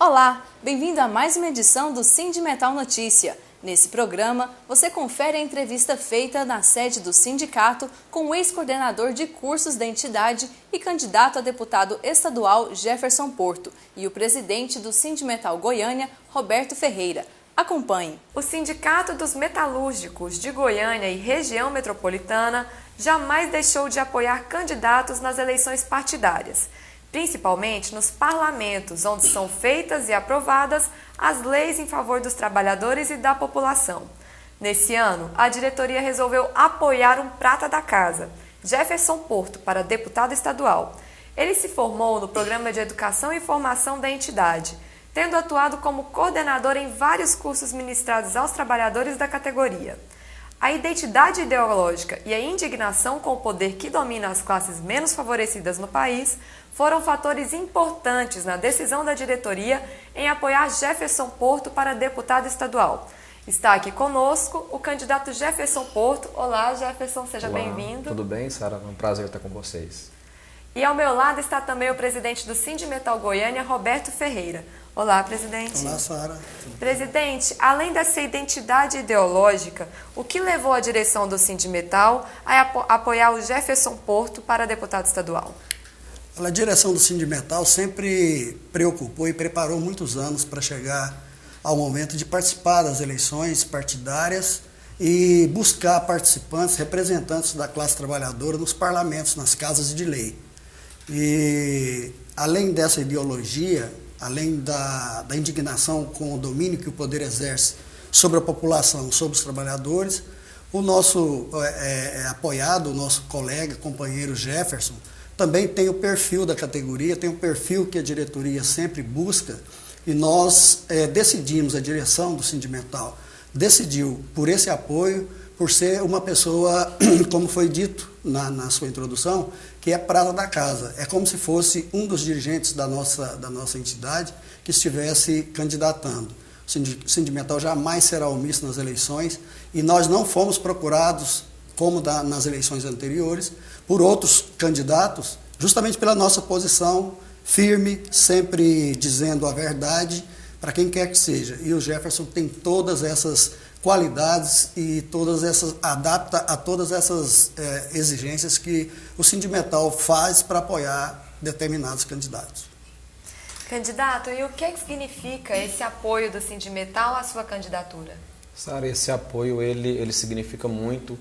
Olá, bem-vindo a mais uma edição do Sindimetal Notícia. Nesse programa, você confere a entrevista feita na sede do sindicato com o ex-coordenador de cursos da entidade e candidato a deputado estadual Jefferson Porto e o presidente do Sindimetal Goiânia, Roberto Ferreira. Acompanhe. O Sindicato dos Metalúrgicos de Goiânia e Região Metropolitana jamais deixou de apoiar candidatos nas eleições partidárias, principalmente nos parlamentos, onde são feitas e aprovadas as leis em favor dos trabalhadores e da população. Nesse ano, a diretoria resolveu apoiar um prata da casa, Jefferson Porto, para deputado estadual. Ele se formou no Programa de Educação e Formação da entidade, tendo atuado como coordenador em vários cursos ministrados aos trabalhadores da categoria. A identidade ideológica e a indignação com o poder que domina as classes menos favorecidas no país foram fatores importantes na decisão da diretoria em apoiar Jefferson Porto para deputado estadual. Está aqui conosco o candidato Jefferson Porto. Olá, Jefferson, seja bem-vindo. Tudo bem, Sara? É um prazer estar com vocês. E ao meu lado está também o presidente do Sindimetal Goiânia, Roberto Ferreira. Olá, presidente. Olá, Sara. Presidente, além dessa identidade ideológica, o que levou a direção do Sindimetal a apoiar o Jefferson Porto para deputado estadual? A direção do Sindimetal sempre preocupou e preparou muitos anos para chegar ao momento de participar das eleições partidárias e buscar participantes, representantes da classe trabalhadora nos parlamentos, nas casas de lei. E além dessa ideologia, além da indignação com o domínio que o poder exerce sobre a população, sobre os trabalhadores, o nosso apoiado, o nosso colega, companheiro Jefferson, também tem o perfil da categoria, tem o perfil que a diretoria sempre busca, e nós decidimos, a direção do Sindimetal decidiu por esse apoio, por ser uma pessoa, como foi dito na sua introdução, que é prata da casa. É como se fosse um dos dirigentes da nossa entidade que estivesse candidatando. O Sindimetal jamais será omisso nas eleições e nós não fomos procurados, como nas eleições anteriores, por outros candidatos, justamente pela nossa posição firme, sempre dizendo a verdade para quem quer que seja. E o Jefferson tem todas essas qualidades e adapta a todas essas exigências que o Sindimetal faz para apoiar determinados candidatos. Candidato, e o que significa esse apoio do Sindimetal à sua candidatura? Sara, esse apoio ele significa muito,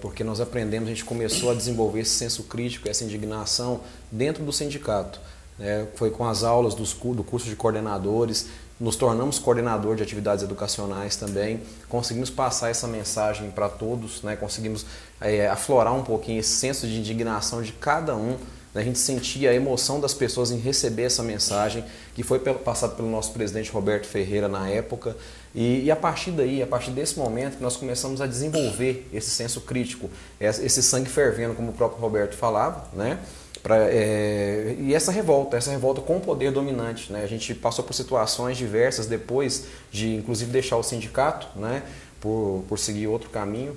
porque nós aprendemos, a gente começou a desenvolver esse senso crítico, essa indignação dentro do sindicato. Foi com as aulas do curso de coordenadores, nos tornamos coordenador de atividades educacionais também, conseguimos passar essa mensagem para todos, conseguimos aflorar um pouquinho esse senso de indignação de cada um. A gente sentia a emoção das pessoas em receber essa mensagem, que foi passada pelo nosso presidente Roberto Ferreira na época, e a partir daí, a partir desse momento, que nós começamos a desenvolver esse senso crítico, esse sangue fervendo, como o próprio Roberto falava, e essa revolta com o poder dominante. A gente passou por situações diversas depois de, inclusive, deixar o sindicato, por seguir outro caminho.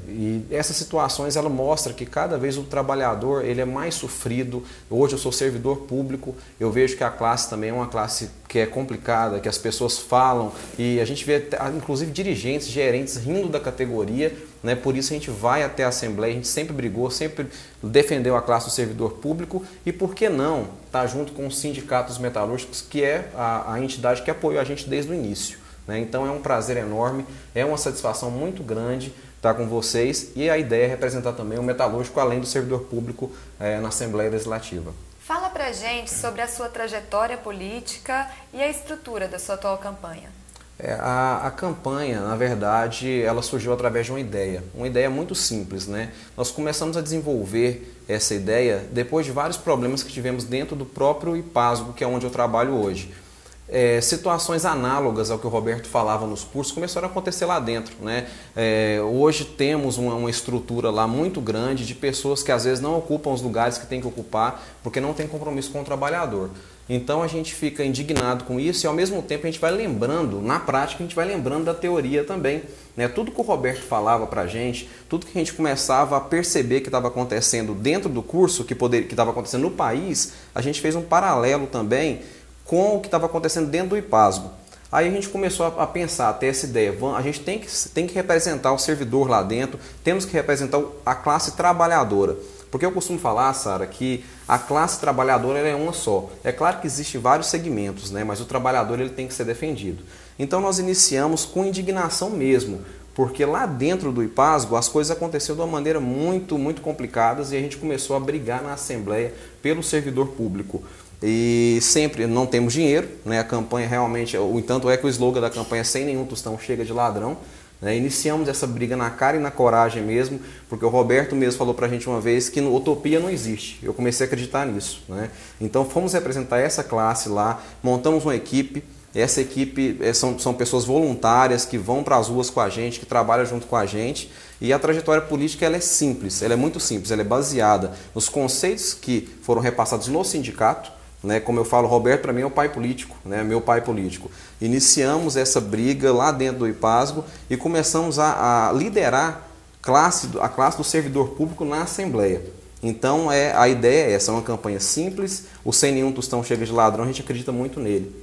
E essas situações ela mostra que cada vez o trabalhador ele é mais sofrido. Hoje eu sou servidor público, eu vejo que a classe também é uma classe que é complicada, que as pessoas falam, e a gente vê inclusive dirigentes, gerentes rindo da categoria, por isso a gente vai até a Assembleia, a gente sempre brigou, sempre defendeu a classe do servidor público, e por que não estar junto com os sindicatos metalúrgicos, que é a entidade que apoiou a gente desde o início. Então é um prazer enorme, é uma satisfação muito grande estar com vocês, e a ideia é representar também o metalúrgico além do servidor público na Assembleia Legislativa. Fala pra gente sobre a sua trajetória política e a estrutura da sua atual campanha. A campanha, na verdade, ela surgiu através de uma ideia muito simples. Nós começamos a desenvolver essa ideia depois de vários problemas que tivemos dentro do próprio IPASGO, que é onde eu trabalho hoje. Situações análogas ao que o Roberto falava nos cursos começaram a acontecer lá dentro. Hoje temos uma estrutura lá muito grande de pessoas que às vezes não ocupam os lugares que tem que ocupar porque não tem compromisso com o trabalhador. Então a gente fica indignado com isso e ao mesmo tempo a gente vai lembrando, na prática a gente vai lembrando da teoria também. Tudo que o Roberto falava para a gente, tudo que a gente começava a perceber que estava acontecendo dentro do curso, que estava acontecendo no país, a gente fez um paralelo também com o que estava acontecendo dentro do IPASGO. Aí a gente começou a pensar, a ter essa ideia, a gente tem que representar o servidor lá dentro, temos que representar a classe trabalhadora. Porque eu costumo falar, Sara, que a classe trabalhadora ela é uma só. É claro que existem vários segmentos, né? Mas o trabalhador ele tem que ser defendido. Então nós iniciamos com indignação mesmo, porque lá dentro do IPASGO as coisas aconteceram de uma maneira muito complicadas e a gente começou a brigar na Assembleia pelo servidor público. E sempre não temos dinheiro, né? A campanha realmente, tanto é que o slogan da campanha é sem nenhum tostão chega de ladrão. Né? Iniciamos essa briga na cara e na coragem mesmo, porque o Roberto mesmo falou pra gente uma vez que utopia não existe. Eu comecei a acreditar nisso. Né? Então fomos representar essa classe lá, montamos uma equipe. Essa equipe são pessoas voluntárias que vão para as ruas com a gente, que trabalham junto com a gente. E a trajetória política ela é simples, ela é muito simples, ela é baseada nos conceitos que foram repassados no sindicato. Né? Como eu falo, Roberto para mim é o pai político, né? Meu pai político. Iniciamos essa briga lá dentro do IPASGO e começamos a liderar a classe do servidor público na Assembleia. Então a ideia é essa, é uma campanha simples, o sem nenhum tostão chega de ladrão, a gente acredita muito nele.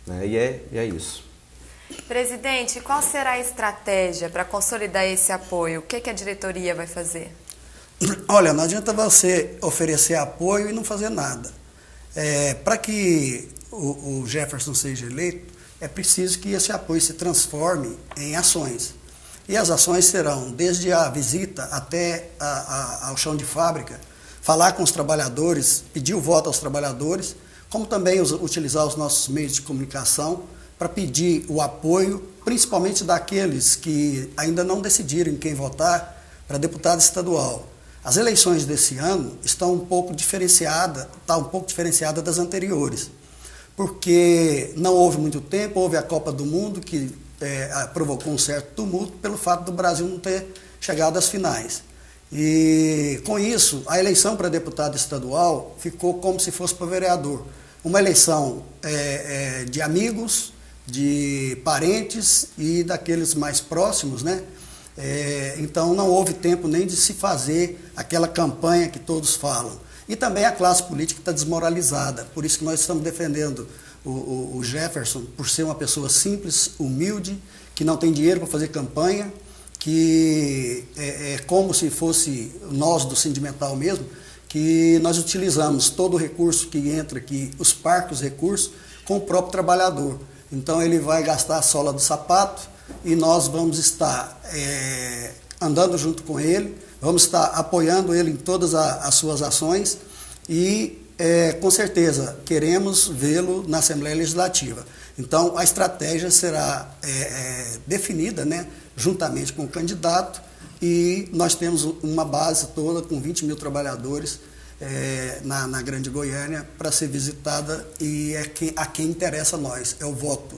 Né? E é isso. Presidente, qual será a estratégia para consolidar esse apoio? O que a diretoria vai fazer? Olha, não adianta você oferecer apoio e não fazer nada. Para que o Jefferson seja eleito, é preciso que esse apoio se transforme em ações. E as ações serão desde a visita até ao chão de fábrica, falar com os trabalhadores, pedir o voto aos trabalhadores, como também utilizar os nossos meios de comunicação para pedir o apoio, principalmente daqueles que ainda não decidiram em quem votar para deputado estadual. As eleições desse ano estão um pouco diferenciada das anteriores, porque não houve muito tempo, houve a Copa do Mundo, que provocou um certo tumulto pelo fato do Brasil não ter chegado às finais. E com isso, a eleição para deputado estadual ficou como se fosse para vereador. Uma eleição de amigos, de parentes e daqueles mais próximos, né? Então não houve tempo nem de se fazer aquela campanha que todos falam. E também a classe política está desmoralizada, por isso que nós estamos defendendo o Jefferson, por ser uma pessoa simples, humilde, que não tem dinheiro para fazer campanha, que é como se fosse nós do Sindimetal mesmo, que nós utilizamos todo o recurso que entra aqui, os parcos recursos, com o próprio trabalhador. Então ele vai gastar a sola do sapato e nós vamos estar andando junto com ele, vamos estar apoiando ele em todas as suas ações e, com certeza, queremos vê-lo na Assembleia Legislativa. Então, a estratégia será definida, né, juntamente com o candidato, e nós temos uma base toda com 20 mil trabalhadores na Grande Goiânia para ser visitada, e a quem interessa a nós, é o voto.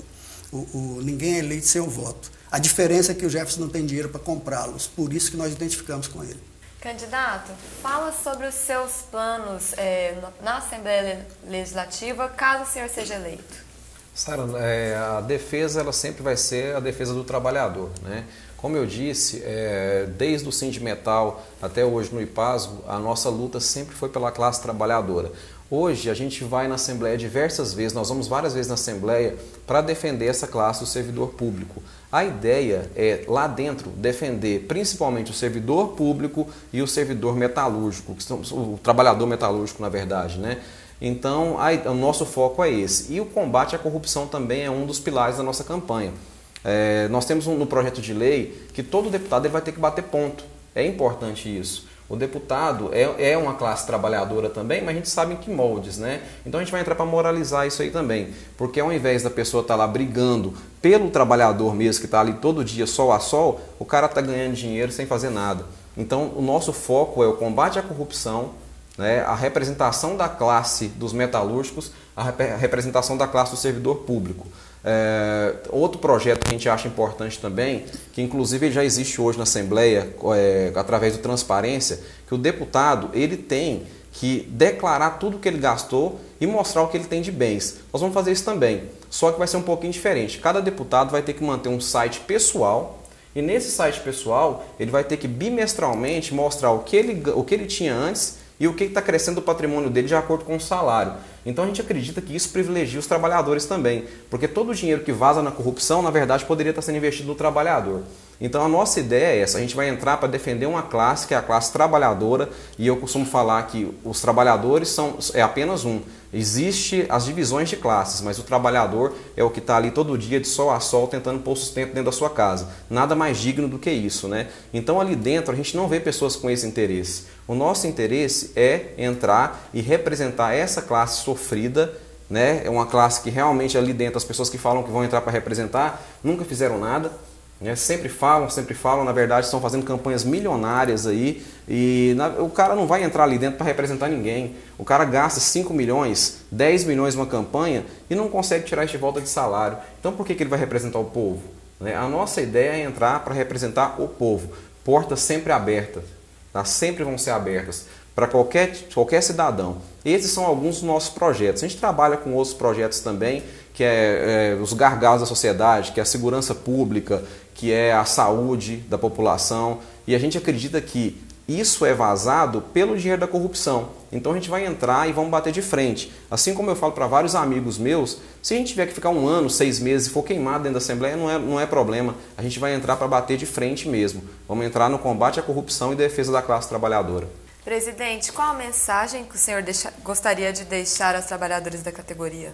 Ninguém é eleito sem o voto. A diferença é que o Jefferson não tem dinheiro para comprá-los, por isso que nós identificamos com ele. Candidato, fala sobre os seus planos na Assembleia Legislativa, caso o senhor seja eleito. Sara, a defesa ela sempre vai ser a defesa do trabalhador, né? Como eu disse, desde o Sindimetal até hoje no IPASGO, a nossa luta sempre foi pela classe trabalhadora. Hoje a gente vai na Assembleia diversas vezes, nós vamos várias vezes na Assembleia para defender essa classe do servidor público. A ideia é, lá dentro, defender principalmente o servidor público e o servidor metalúrgico, o trabalhador metalúrgico, na verdade, né? Então, o nosso foco é esse. E o combate à corrupção também é um dos pilares da nossa campanha. Nós temos no projeto de lei que todo deputado ele vai ter que bater ponto. É importante isso. O deputado é uma classe trabalhadora também, mas a gente sabe em que moldes, né? Então a gente vai entrar para moralizar isso aí também. Porque ao invés da pessoa estar lá brigando pelo trabalhador mesmo, que está ali todo dia sol a sol, o cara está ganhando dinheiro sem fazer nada. Então o nosso foco é o combate à corrupção, né? A representação da classe dos metalúrgicos, a representação da classe do servidor público. Outro projeto que a gente acha importante também, que inclusive já existe hoje na Assembleia, através do Transparência, que o deputado ele tem que declarar tudo que ele gastou e mostrar o que ele tem de bens. Nós vamos fazer isso também, só que vai ser um pouquinho diferente. Cada deputado vai ter que manter um site pessoal, e nesse site pessoal ele vai ter que bimestralmente mostrar o que ele tinha antes e o que está crescendo o patrimônio dele de acordo com o salário. Então a gente acredita que isso privilegia os trabalhadores também, porque todo o dinheiro que vaza na corrupção, na verdade, poderia estar sendo investido no trabalhador. Então a nossa ideia é essa, a gente vai entrar para defender uma classe que é a classe trabalhadora, e eu costumo falar que os trabalhadores é apenas um. Existem as divisões de classes, mas o trabalhador é o que está ali todo dia de sol a sol tentando pôr sustento dentro da sua casa. Nada mais digno do que isso, né? Então ali dentro a gente não vê pessoas com esse interesse. O nosso interesse é entrar e representar essa classe sofrida, né? É uma classe que realmente ali dentro as pessoas que falam que vão entrar para representar nunca fizeram nada. Sempre falam, na verdade estão fazendo campanhas milionárias aí e o cara não vai entrar ali dentro para representar ninguém. O cara gasta 5 milhões, 10 milhões numa campanha e não consegue tirar isso de volta de salário. Então por que ele vai representar o povo? A nossa ideia é entrar para representar o povo. Portas sempre abertas, tá? Sempre vão ser abertas para qualquer cidadão. Esses são alguns dos nossos projetos. A gente trabalha com outros projetos também, que é os gargalos da sociedade, que é a segurança pública, que é a saúde da população. E a gente acredita que isso é vazado pelo dinheiro da corrupção. Então a gente vai entrar e vamos bater de frente. Assim como eu falo para vários amigos meus, se a gente tiver que ficar 1 ano, 6 meses e for queimado dentro da Assembleia, não é problema. A gente vai entrar para bater de frente mesmo. Vamos entrar no combate à corrupção e defesa da classe trabalhadora. Presidente, qual a mensagem que o senhor gostaria de deixar aos trabalhadores da categoria?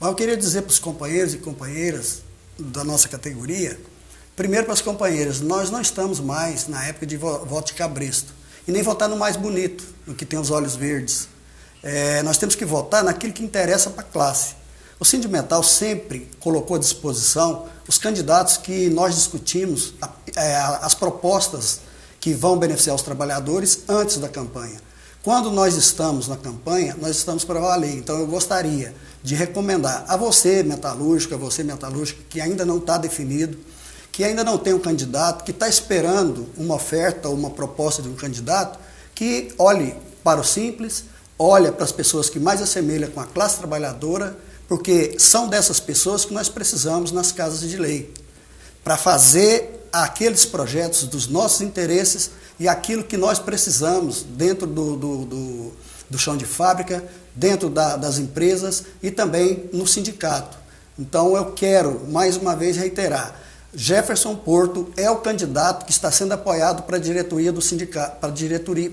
Eu queria dizer para os companheiros e companheiras da nossa categoria, primeiro para as companheiras, nós não estamos mais na época de voto de cabresto, e nem votar no mais bonito, no que tem os olhos verdes. Nós temos que votar naquilo que interessa para a classe. O Sindimetal sempre colocou à disposição os candidatos que nós discutimos, as propostas que vão beneficiar os trabalhadores antes da campanha. Quando nós estamos na campanha, nós estamos para valer. Então eu gostaria de recomendar a você, metalúrgico, que ainda não está definido, que ainda não tem um candidato, que está esperando uma oferta ou uma proposta de um candidato, que olhe para o simples, olhe para as pessoas que mais assemelham com a classe trabalhadora, porque são dessas pessoas que nós precisamos nas casas de lei, para fazer aqueles projetos dos nossos interesses e aquilo que nós precisamos dentro do chão de fábrica, dentro das empresas e também no sindicato. Então eu quero mais uma vez reiterar, Jefferson Porto é o candidato que está sendo apoiado para a diretoria do sindicato,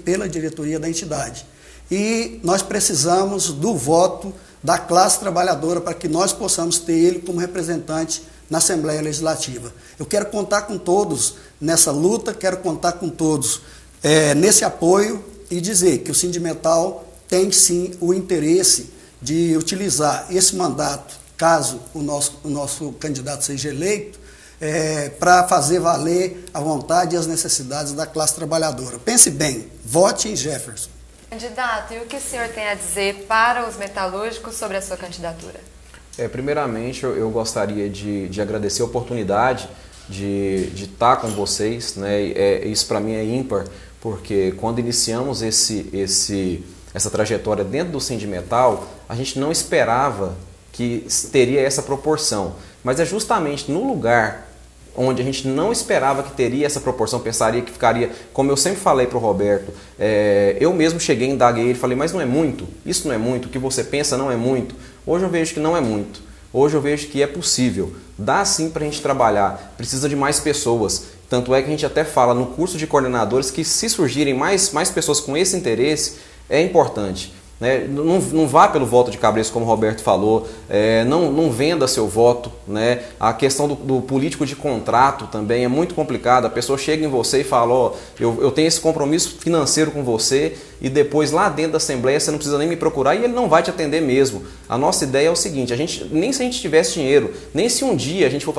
pela diretoria da entidade. E nós precisamos do voto da classe trabalhadora para que nós possamos ter ele como representante na Assembleia Legislativa. Eu quero contar com todos nessa luta, quero contar com todos nesse apoio e dizer que o Sindimetal tem sim o interesse de utilizar esse mandato, caso o nosso candidato seja eleito, para fazer valer a vontade e as necessidades da classe trabalhadora. Pense bem, vote em Jefferson. Candidato, e o que o senhor tem a dizer para os metalúrgicos sobre a sua candidatura? Primeiramente, eu gostaria de agradecer a oportunidade de estar com vocês, né? Isso para mim é ímpar, porque quando iniciamos essa trajetória dentro do Sindimetal, a gente não esperava que teria essa proporção. Mas é justamente no lugar onde a gente não esperava que teria essa proporção, pensaria que ficaria, como eu sempre falei para o Roberto, eu mesmo cheguei, indaguei ele, falei, mas não é muito? Isso não é muito? O que você pensa não é muito? Hoje eu vejo que não é muito. Hoje eu vejo que é possível. Dá sim para a gente trabalhar. Precisa de mais pessoas. Tanto é que a gente até fala no curso de coordenadores que se surgirem mais pessoas com esse interesse, é importante. Não vá pelo voto de cabresto, como o Roberto falou, não venda seu voto, né? A questão do político de contrato também é muito complicada. A pessoa chega em você e fala, eu tenho esse compromisso financeiro com você, e depois lá dentro da Assembleia você não precisa nem me procurar e ele não vai te atender mesmo. A nossa ideia é o seguinte, nem se a gente tivesse dinheiro, nem se um dia a gente for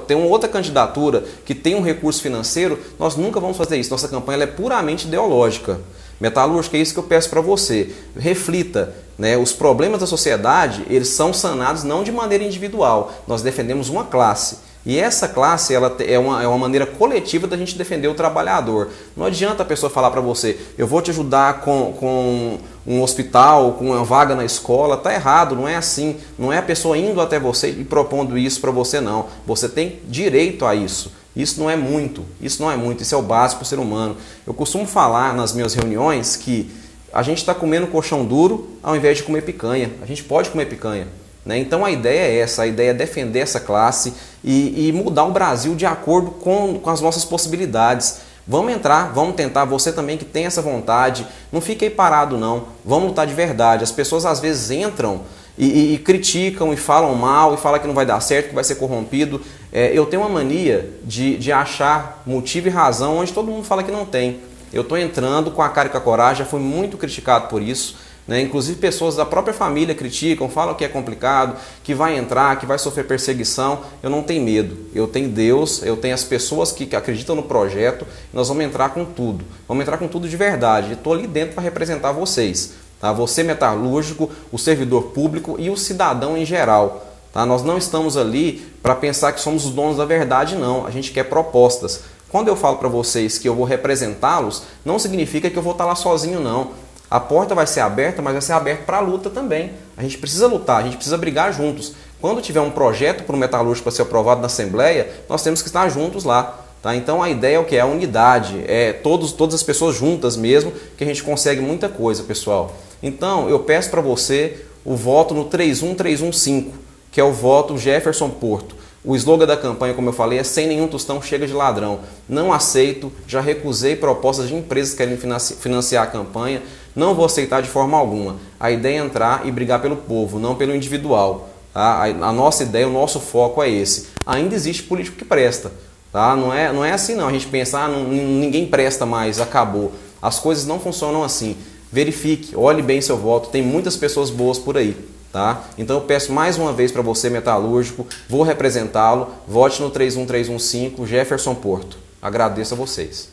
ter uma outra candidatura que tem um recurso financeiro, nós nunca vamos fazer isso. Nossa campanha é puramente ideológica. Metalúrgica, é isso que eu peço para você. Reflita, né? Os problemas da sociedade, eles são sanados não de maneira individual. Nós defendemos uma classe. E essa classe é uma maneira coletiva da gente defender o trabalhador. Não adianta a pessoa falar para você, eu vou te ajudar com um hospital, com uma vaga na escola. Está errado, não é assim. Não é a pessoa indo até você e propondo isso para você, não. Você tem direito a isso. Isso não é muito, isso é o básico para o ser humano. Eu costumo falar nas minhas reuniões que A gente está comendo colchão duro ao invés de comer picanha. A gente pode comer picanha, né? Então a ideia é essa, a ideia é defender essa classe e mudar o Brasil de acordo com as nossas possibilidades. Vamos entrar, vamos tentar, você também que tem essa vontade, não fique aí parado não, vamos lutar de verdade. As pessoas às vezes entram e criticam e falam mal e falam que não vai dar certo, que vai ser corrompido. Eu tenho uma mania de achar motivo e razão onde todo mundo fala que não tem. Eu estou entrando com a cara e com a coragem, já fui muito criticado por isso, né? Inclusive pessoas da própria família criticam, falam que é complicado, que vai entrar, que vai sofrer perseguição. Eu não tenho medo, eu tenho Deus, eu tenho as pessoas que acreditam no projeto, nós vamos entrar com tudo. Vamos entrar com tudo de verdade. Estou ali dentro para representar vocês, tá? Você metalúrgico, o servidor público e o cidadão em geral. Tá? Nós não estamos ali para pensar que somos os donos da verdade, não. A gente quer propostas. Quando eu falo para vocês que eu vou representá-los, não significa que eu vou estar lá sozinho, não. A porta vai ser aberta, mas vai ser aberta para a luta também. A gente precisa lutar, a gente precisa brigar juntos. Quando tiver um projeto para o metalúrgico para ser aprovado na Assembleia, nós temos que estar juntos lá. Tá? Então a ideia é o que? É a unidade, é todas as pessoas juntas mesmo, que a gente consegue muita coisa, pessoal. Então eu peço para você o voto no 31315, que é o voto Jefferson Porto. O slogan da campanha, como eu falei, é sem nenhum tostão, chega de ladrão. Não aceito, já recusei propostas de empresas que querem financiar a campanha, não vou aceitar de forma alguma. A ideia é entrar e brigar pelo povo, não pelo individual. Tá? A nossa ideia, o nosso foco é esse. Ainda existe político que presta. Tá? Não é assim não, a gente pensa, ninguém presta mais, acabou. As coisas não funcionam assim. Verifique, olhe bem seu voto, tem muitas pessoas boas por aí. Tá? Então eu peço mais uma vez para você, metalúrgico, vou representá-lo, vote no 31315, Jefferson Porto. Agradeço a vocês.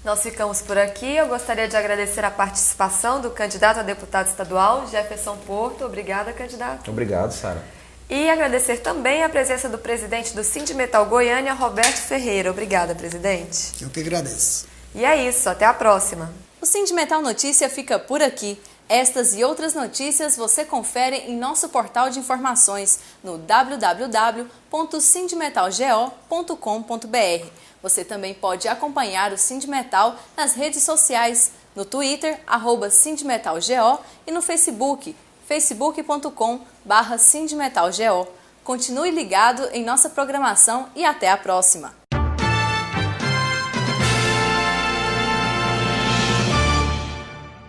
Nós ficamos por aqui. Eu gostaria de agradecer a participação do candidato a deputado estadual, Jefferson Porto. Obrigada, candidato. Obrigado, Sara. E agradecer também a presença do presidente do Sindimetal Goiânia, Roberto Ferreira. Obrigada, presidente. Eu que agradeço. E é isso, até a próxima. O Sindimetal Notícia fica por aqui. Estas e outras notícias você confere em nosso portal de informações no www.sindimetalgo.com.br. Você também pode acompanhar o Sindimetal nas redes sociais, no Twitter, @sindimetalgo e no Facebook, facebook.com/sindimetalgo. Continue ligado em nossa programação e até a próxima!